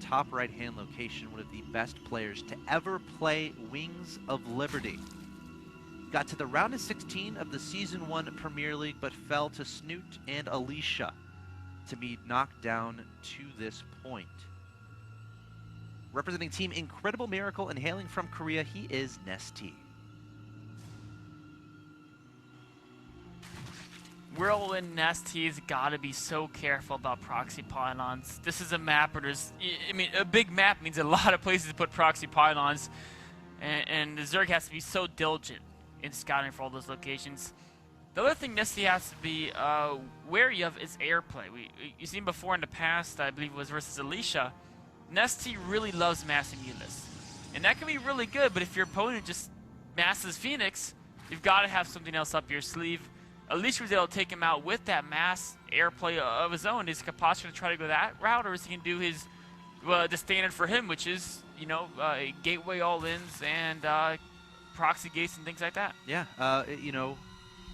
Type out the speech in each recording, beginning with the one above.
top right-hand location, one of the best players to ever play Wings of Liberty. Got to the round of 16 of the Season 1 Premier League, but fell to Snoot and Alicia to be knocked down to this point. Representing Team Incredible Miracle and hailing from Korea, he is Nestae. Whirlwind Nestae's got to be so careful about proxy pylons. This is a map where there's, I mean, a big map means a lot of places to put proxy pylons, and Zerg has to be so diligent in scouting for all those locations. The other thing Nestae has to be wary of is airplay. You've seen before in the past, I believe it was versus Alicia, Nestae really loves massing Euless. And that can be really good, but if your opponent just masses Phoenix, you've got to have something else up your sleeve. Alicia was able to take him out with that mass airplay of his own. Is Capoch going to try to go that route, or is he going to do his the standard for him, which is, you know, gateway all-ins and proxy gates and things like that? Yeah, you know,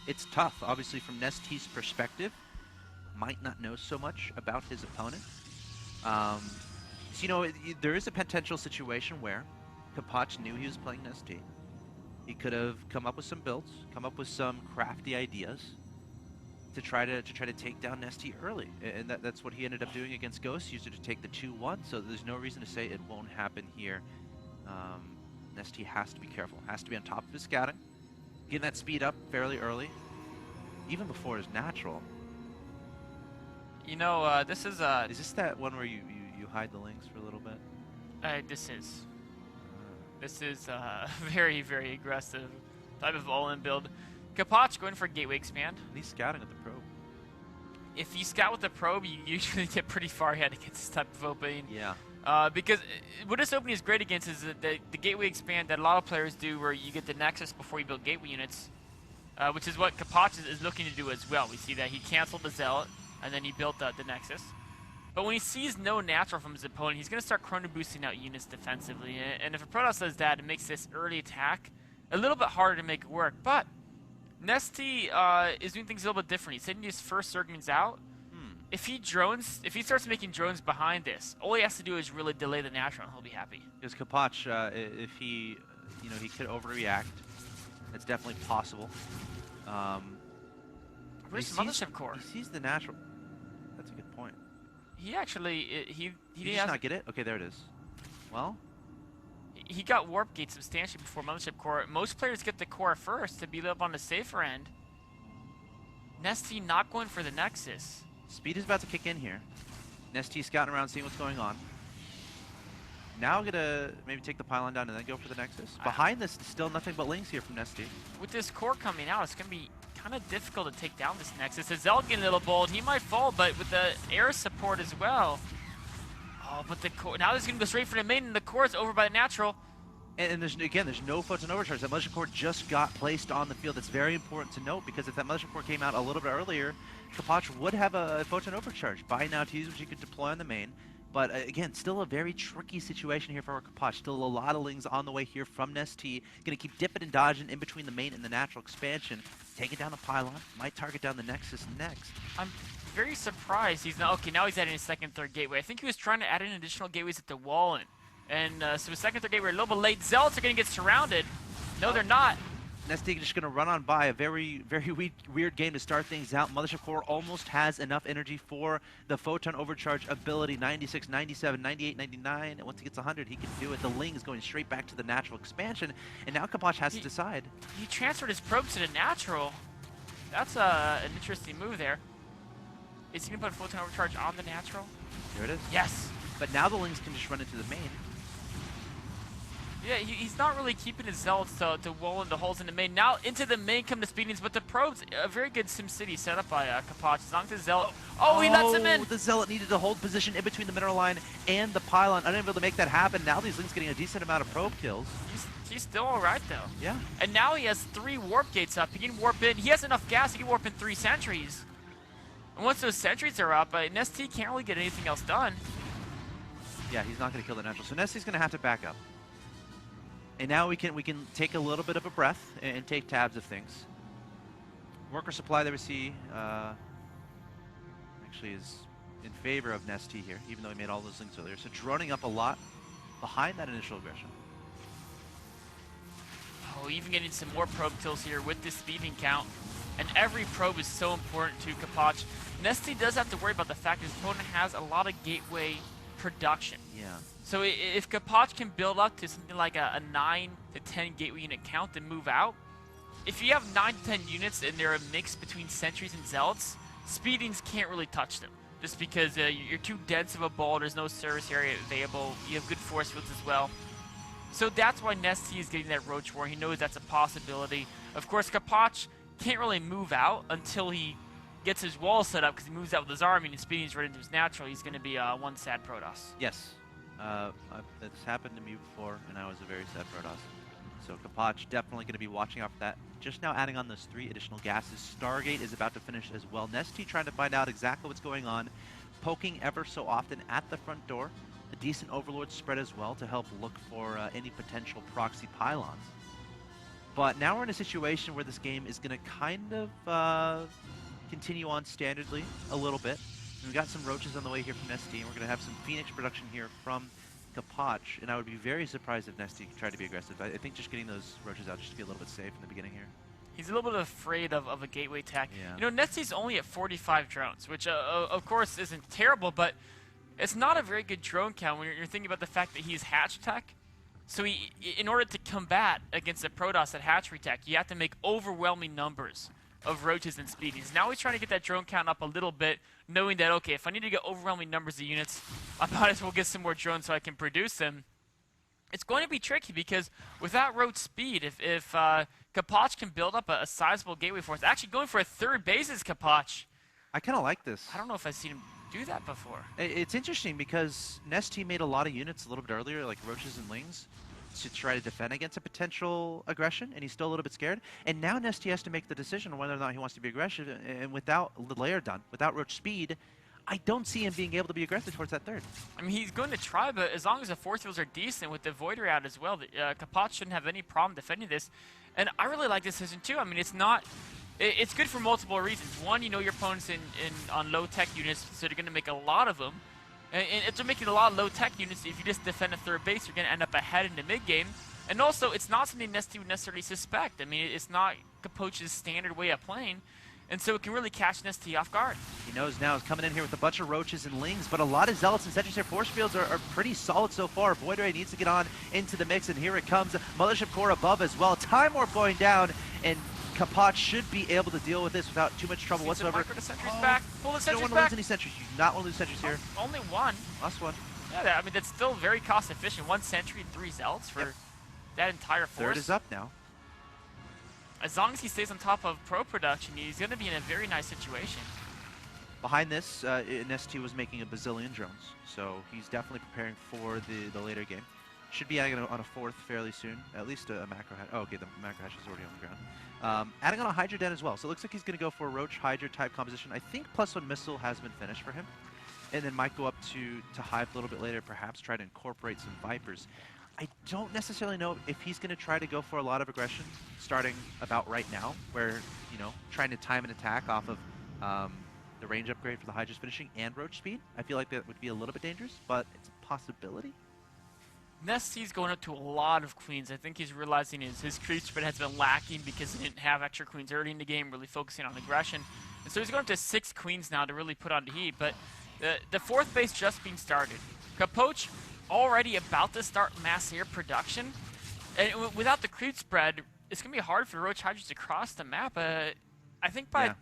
it's tough. Obviously, from Nestae's perspective, might not know so much about his opponent. So, you know, there is a potential situation where Capoch knew he was playing Nestae. He could have come up with some builds, come up with some crafty ideas to try to take down Nestae early, and that's what he ended up doing against Ghost. Used it to take the 2-1, so there's no reason to say it won't happen here. Nestae has to be careful, has to be on top of his scouting, getting that speed up fairly early, even before his natural. You know, this is this that one where you hide the links for a little bit? This is. This is very, very aggressive type of all-in build. Capoch going for gateway expand. And he's scouting with the probe. If you scout with the probe, you usually get pretty far ahead against this type of opening. Yeah. Because what this opening is great against is the gateway expand that a lot of players do, where you get the Nexus before you build gateway units, which is what Capoch is looking to do as well. We see that he canceled the Zealot, and then he built the Nexus. But when he sees no natural from his opponent, he's going to start chrono boosting out units defensively. And if a Protoss does that, it makes this early attack a little bit harder to make it work. But Nestae is doing things a little bit different. He's sending his first Zerglings out. If he starts making drones behind this, all he has to do is really delay the natural, and he'll be happy. Because Capoch, if he, you know, he could overreact. It's definitely possible. Where's the Mothership Core? He sees the natural. That's a good point. He actually, he did just not get it? Okay, there it is. Well, he got Warp Gate substantially before Mothership Core. Most players get the core first to be up on the safer end. Nestae not going for the Nexus. Speed is about to kick in here. Nestae scouting around, seeing what's going on. Now gonna maybe take the pylon down and then go for the Nexus. Behind this, still nothing but links here from Nestae. With this core coming out, it's gonna be kind of difficult to take down this Nexus. The Zealot getting a little bold. He might fall, but with the air support as well. Oh, but the core, now this is gonna go straight for the main, and the core is over by the natural. And there's no photon overcharge. That Mothership Core just got placed on the field. That's very important to note, because if that Mothership Core came out a little bit earlier, Capoch would have a photon overcharge. Buy now to use, which you could deploy on the main. But again, still a very tricky situation here for Capoch. Still a lot of lings on the way here from Nestae. Going to keep dipping and dodging in between the main and the natural expansion. Taking down the pylon. Might target down the Nexus next. I'm very surprised he's not... Okay, now he's adding a second, third gateway. I think he was trying to add in additional gateways at the wall. And so his second, third gateway are a little bit late. Zealots are going to get surrounded. No, they're not. Nestae just going to run on by. A very, very weird game to start things out. Mothership Core almost has enough energy for the Photon Overcharge ability. 96, 97, 98, 99. And once he gets 100, he can do it. The Ling is going straight back to the natural expansion. And now Capoch has to decide. He transferred his probes to the natural. That's an interesting move there. Is he going to put Photon Overcharge on the natural? There it is. Yes. But now the Lings can just run into the main. Yeah, he's not really keeping his Zealots to wall in the holes in the main. Now into the main come the speedings, but the probes, a very good SimCity setup by Capoch. As long as the Zealot... Oh, he lets him in! The Zealot needed to hold position in between the mineral line and the pylon. Unable to make that happen. Now these Lings getting a decent amount of probe kills. He's still alright, though. Yeah. And now he has 3 warp gates up. He can warp in. He has enough gas. He can warp in 3 sentries. And once those sentries are up, Nestae can't really get anything else done. Yeah, he's not going to kill the natural. So Nestae's going to have to back up. And now we can take a little bit of a breath and take tabs of things. Worker supply that we see actually is in favor of Nestae here, even though he made all those things earlier. So droning up a lot behind that initial aggression. Oh, even getting some more probe kills here with this speeding count. And every probe is so important to Capoch. Nestae does have to worry about the fact his opponent has a lot of gateway production. Yeah. So if Capoch can build up to something like a 9 to 10 gateway unit count and move out, if you have 9 to 10 units and they're a mix between sentries and zealots, speedings can't really touch them. Just because you're too dense of a ball, there's no service area available, you have good force fields as well. So that's why Nestae is getting that Roach War. He knows that's a possibility. Of course, Capoch can't really move out until he gets his wall set up, because he moves out with his army and speeding's right into his natural. He's going to be one sad Protoss. Yes. That's happened to me before, and I was a very sad Protoss. So Capoch definitely going to be watching out for that. Just now adding on those 3 additional gases. Stargate is about to finish as well. Nestae trying to find out exactly what's going on. Poking ever so often at the front door. A decent Overlord spread as well to help look for any potential proxy pylons. But now we're in a situation where this game is going to kind of continue on standardly a little bit. We've got some roaches on the way here from Nestae, and we're going to have some Phoenix production here from Capoch, and I would be very surprised if Nestae tried to be aggressive. I think just getting those roaches out just to be a little bit safe in the beginning here. He's a little bit afraid of a gateway attack. Yeah. You know, Nestae's only at 45 drones, which of course isn't terrible, but it's not a very good drone count when you're thinking about the fact that he's hatch tech. So in order to combat against a Protoss at hatchery tech, you have to make overwhelming numbers of roaches and speedies. Now he's trying to get that drone count up a little bit, knowing that, okay, if I need to get overwhelming numbers of units, I might as well get some more drones so I can produce them. It's going to be tricky because without roach speed, if Capoch can build up a sizable gateway force, actually going for a 3rd base is Capoch. I kind of like this. I don't know if I've seen him do that before. It's interesting because Nestae made a lot of units a little bit earlier, like roaches and lings, to try to defend against a potential aggression, and he's still a little bit scared. And now Nestae has to make the decision on whether or not he wants to be aggressive, and without the layer done, without roach speed, I don't see him being able to be aggressive towards that 3rd. I mean, he's going to try, but as long as the force fields are decent with the Void Ray out as well, Capoch shouldn't have any problem defending this. And I really like this decision too. I mean, it's good for multiple reasons. One, you know your opponent's on low-tech units, so they're going to make a lot of them. And if they're making a lot of low-tech units, if you just defend a 3rd base, you're going to end up ahead in the mid-game. And also, it's not something Nestae would necessarily suspect. I mean, it's not Capoch's standard way of playing. And so it can really catch Nestae off guard. He knows now he's coming in here with a bunch of roaches and lings, but a lot of zealots and sentries. Their force fields are pretty solid so far. Void Ray needs to get on into the mix, and here it comes. Mothership Core above as well. Time Warp going down, and Capoch should be able to deal with this without too much trouble whatsoever. Micro the sentries back. Pull the sentries back. You don't want to lose any sentries. You do not want to lose sentries here. Only one. Last one. Yeah, I mean, that's still very cost efficient. 1 sentry and 3 zealots for that entire force. 3rd is up now. As long as he stays on top of pro production, he's going to be in a very nice situation. Behind this, Nestae was making a bazillion drones, so he's definitely preparing for the later game. Should be adding on a 4th fairly soon, at least a macro hash. Oh, okay, the macro hash is already on the ground. Adding on a Hydra Den as well, so it looks like he's going to go for a Roach Hydra type composition. I think +1 missile has been finished for him, and then might go up to Hive a little bit later, perhaps try to incorporate some Vipers. I don't necessarily know if he's going to try to go for a lot of aggression, starting about right now, where, you know, trying to time an attack off of the range upgrade for the Hydra's finishing and Roach speed. I feel like that would be a little bit dangerous, but it's a possibility. Nestae's going up to a lot of queens. I think he's realizing his creep spread has been lacking because he didn't have extra queens early in the game, really focusing on aggression. And so he's going up to 6 queens now to really put on the heat. But the 4th base just being started. Capoch already about to start mass air production. And without the creep spread, it's going to be hard for the Roach Hydras to cross the map. I think by,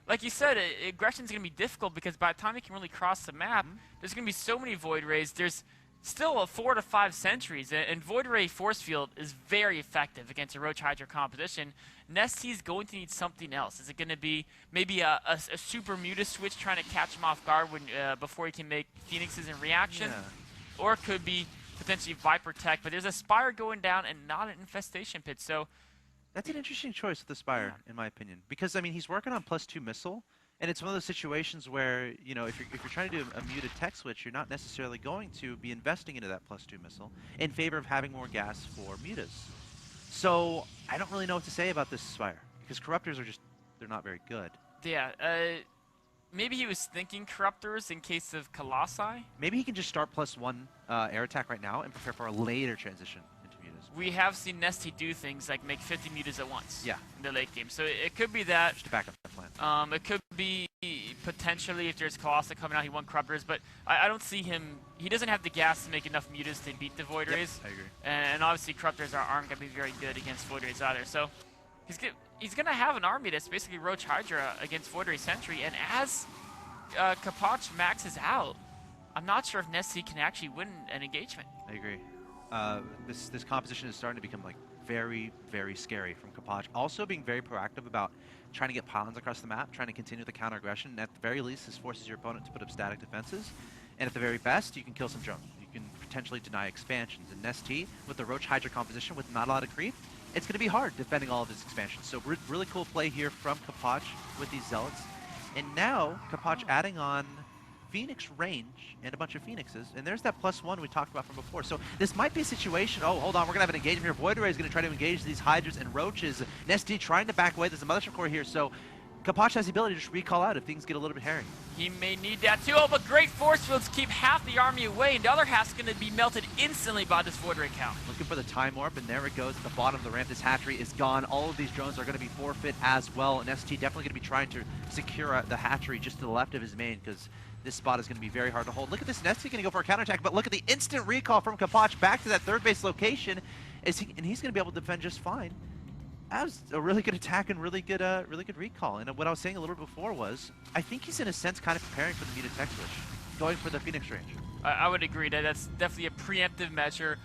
like you said, aggression's going to be difficult because by the time he can really cross the map, there's going to be so many Void Rays. There's still a 4 to 5 sentries, and Void Ray Force Field is very effective against a Roach Hydra composition. Nestae's going to need something else. Is it going to be maybe a super Muta switch trying to catch him off guard when before he can make Phoenixes in reaction? Yeah. Or it could be potentially Viper Tech, but there's a Spire going down and not an Infestation Pit, so... That's an interesting choice with the Spire, in my opinion. Because, I mean, he's working on +2 missile, and it's one of those situations where, you know, if you're trying to do a muted tech switch, you're not necessarily going to be investing into that +2 missile in favor of having more gas for mutas. So, I don't really know what to say about this Spire, because Corruptors are just, they're not very good. Yeah, maybe he was thinking Corruptors in case of Colossi. Maybe he can just start +1 air attack right now and prepare for a later transition into Mutas. We have seen Nestae do things like make 50 Mutas at once. Yeah. In the late game, so it could be that. Just to back up that plan. It could be potentially if there's Colossi coming out, he wants Corruptors, but I don't see him. He doesn't have the gas to make enough Mutas to beat the Void Rays. I agree. And obviously Corruptors aren't going to be very good against Void Rays either. So he's going to have an army that's basically Roach Hydra against Void Ray Sentry, and as Capoch maxes out, I'm not sure if Nestae can actually win an engagement. I agree. This composition is starting to become like very, very scary from Capoch. Also being very proactive about trying to get pylons across the map, trying to continue the counter aggression, and at the very least, this forces your opponent to put up static defenses. And at the very best, you can kill some drones. You can potentially deny expansions. And Nestae, with the Roach Hydra composition with not a lot of creep, it's going to be hard defending all of his expansions. So really cool play here from Capoch with these Zealots. And now, Capoch adding on Phoenix range and a bunch of Phoenixes, and there's that +1 we talked about from before. So this might be a situation, oh, hold on, we're going to have an engagement here. Void Ray is going to try to engage these Hydras and Roaches. Nestae trying to back away. There's a Mothership Core here, so Capoch has the ability to just recall out if things get a little bit hairy. He may need that too. Oh, but great force fields keep half the army away, and the other half's going to be melted instantly by this Void Ray count. Looking for the Time Warp, and there it goes at the bottom of the ramp. This hatchery is gone. All of these drones are going to be forfeit as well, and Nestae definitely going to be trying to secure the hatchery just to the left of his main, because this spot is going to be very hard to hold. Look at this, Nestae going to go for a counterattack, but look at the instant recall from Capoch back to that third base location, and he's going to be able to defend just fine. That was a really good attack and really good recall. And what I was saying a little bit before was, I think he's in a sense kind of preparing for the Muta tech switch, going for the Phoenix range. I would agree that that's definitely a preemptive measure.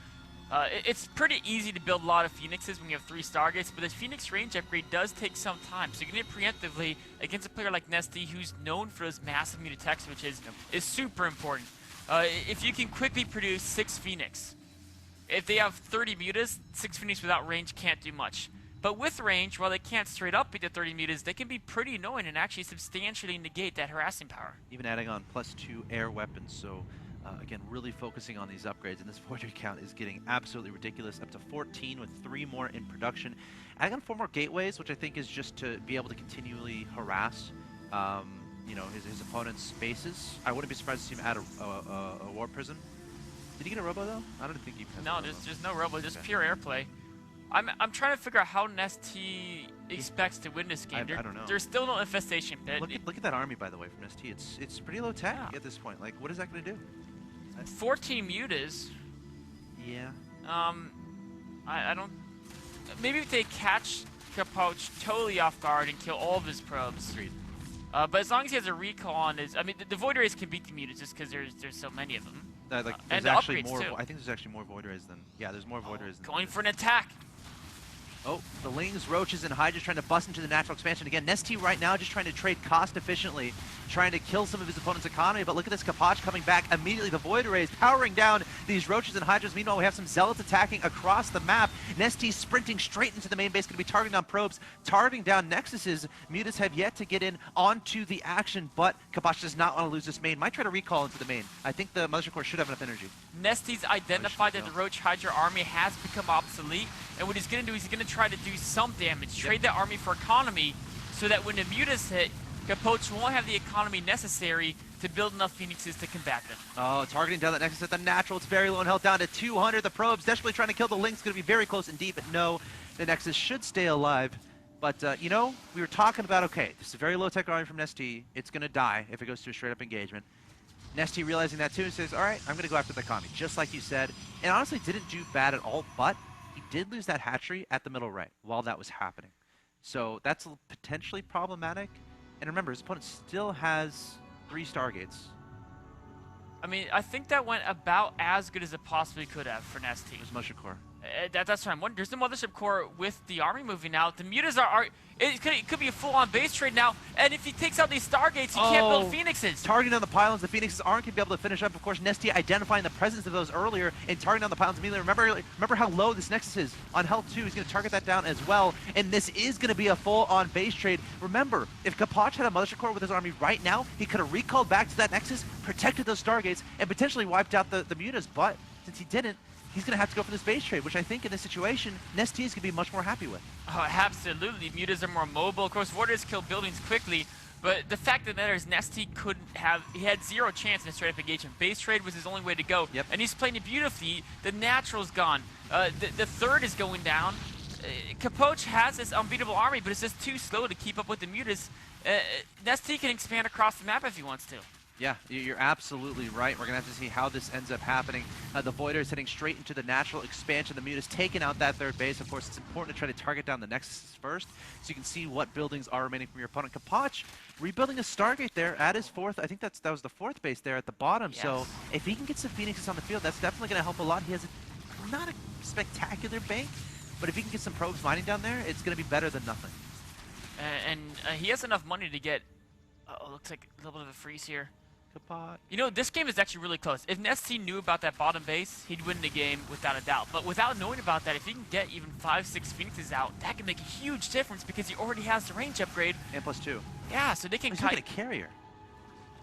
It's pretty easy to build a lot of Phoenixes when you have 3 Stargates, but this Phoenix range upgrade does take some time. So you can do it preemptively against a player like Nestae, who's known for those massive Muta tech switches, is super important. If you can quickly produce 6 Phoenix, if they have 30 Mutas, 6 Phoenix without range can't do much. But with range, while they can't straight up beat the 30 Mutas, they can be pretty annoying and actually substantially negate that harassing power. Even adding on +2 air weapons, so again, really focusing on these upgrades, and this Void Ray count is getting absolutely ridiculous, up to 14 with 3 more in production. Adding on 4 more gateways, which I think is just to be able to continually harass you know, his opponent's bases. I wouldn't be surprised to see him add a Warp Prism. Did he get a Robo, though? I don't think he has No, there's no Robo, just pure airplay. I'm trying to figure out how Nestae expects to win this game. I don't know. There's still no Infestation Pit. Look at that army, by the way, from Nestae. It's pretty low tech at this point. Like, what is that going to do? 14 Mutas. Yeah. I don't... Maybe if they catch Capoch totally off guard and kill all of his probes. Agreed. But as long as he has a recall on his... I mean, the Void Rays can beat the Mutas just because there's so many of them. Like, and there's actually upgrades more. too. I think there's actually more Void Rays than. Yeah, there's more Void Rays than. Going for an attack. Oh, the Lings, Roaches, and Hydras trying to bust into the natural expansion again. Nestae right now just trying to trade cost efficiently, trying to kill some of his opponent's economy. But look at this Capoch coming back immediately. The Void Rays powering down these Roaches and Hydras. Meanwhile, we have some Zealots attacking across the map. Nestae sprinting straight into the main base, going to be targeting down probes, targeting down Nexuses. Mutas have yet to get in onto the action, but Capoch does not want to lose this main. Might try to recall into the main. I think the Mothership Core should have enough energy. Nestae's identified that the Roach Hydra army has become obsolete, and what he's going to do is he's going to try to do some damage, trade that army for economy, so that when the Mutas hit, Capoch won't have the economy necessary to build enough Phoenixes to combat them. Oh, targeting down that Nexus at the natural. It's very low and health down to 200. The probes desperately trying to kill the Lynx. Going to be very close indeed, but no, the Nexus should stay alive. But, you know, we were talking about, okay, this is a very low-tech army from Nestae. It's going to die if it goes to a straight-up engagement. Nestae realizing that too, says, all right, I'm going to go after the economy, just like you said. And honestly, didn't do bad at all, but he did lose that hatchery at the middle right while that was happening. So that's potentially problematic. And remember, his opponent still has 3 Stargates. I mean, I think that went about as good as it possibly could have for Nestae. There's Mothership Core. That's what I'm wondering. There's the Mothership Core with the army moving out. The Mutas are it could be a full-on base trade now. And if he takes out these Stargates, he can't build Phoenixes. Targeting on the pylons, the Phoenixes aren't going to be able to finish up. Of course, Nestae identifying the presence of those earlier and targeting on the pylons immediately. Remember how low this Nexus is on health 2. He's going to target that down as well. And this is going to be a full-on base trade. Remember, if Capoch had a Mothership Core with his army right now, he could have recalled back to that Nexus, protected those Stargates, and potentially wiped out the Mutas. But since he didn't, he's going to have to go for this base trade, which I think in this situation, Nestae is going to be much more happy with. Oh, absolutely. Mutas are more mobile. Of course, Void Rays kill buildings quickly, But the fact of the matter is Nestae he had zero chance in a straight-up engagement. Base trade was his only way to go, and he's playing it beautifully. The natural's gone. The third is going down. Capoch has this unbeatable army, but it's just too slow to keep up with the mutas. Nestae can expand across the map if he wants to. Yeah, you're absolutely right. We're going to have to see how this ends up happening. The Voider is heading straight into the natural expansion. The Muta's taking out that third base. Of course, it's important to try to target down the Nexus first, so you can see what buildings are remaining from your opponent. Capoch rebuilding a Stargate there at his fourth. I think that was the fourth base there at the bottom. Yes. So if he can get some Phoenixes on the field, that's definitely going to help a lot. He has not a spectacular bank, but if he can get some probes mining down there, it's going to be better than nothing. And he has enough money to get... looks like a little bit of a freeze here. Capoch. You know, this game is actually really close. If Nestae knew about that bottom base, he'd win the game without a doubt. But without knowing about that, if he can get even 5-6 Phoenixes out, that can make a huge difference because he already has the range upgrade. And +2. Yeah, so they can He's making a carrier.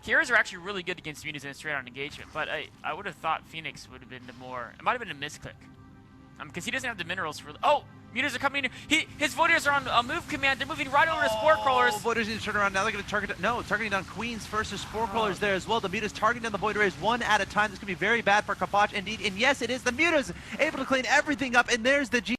Carriers are actually really good against mutas in a straight-on engagement, but I would have thought Phoenix would have been the more... It might have been a misclick. Because he doesn't have the minerals for... Oh! Mutas are coming in. His Voiders are on a move command. They're moving right over to Spore Crawlers. Voiders need to turn around. Now they're going to target... No, targeting down Queens first. There's Spore Crawlers there as well. The Mutas targeting down the Void Rays one at a time. This could be very bad for Capoch indeed. And yes, it is. The Mutas able to clean everything up. And there's the G...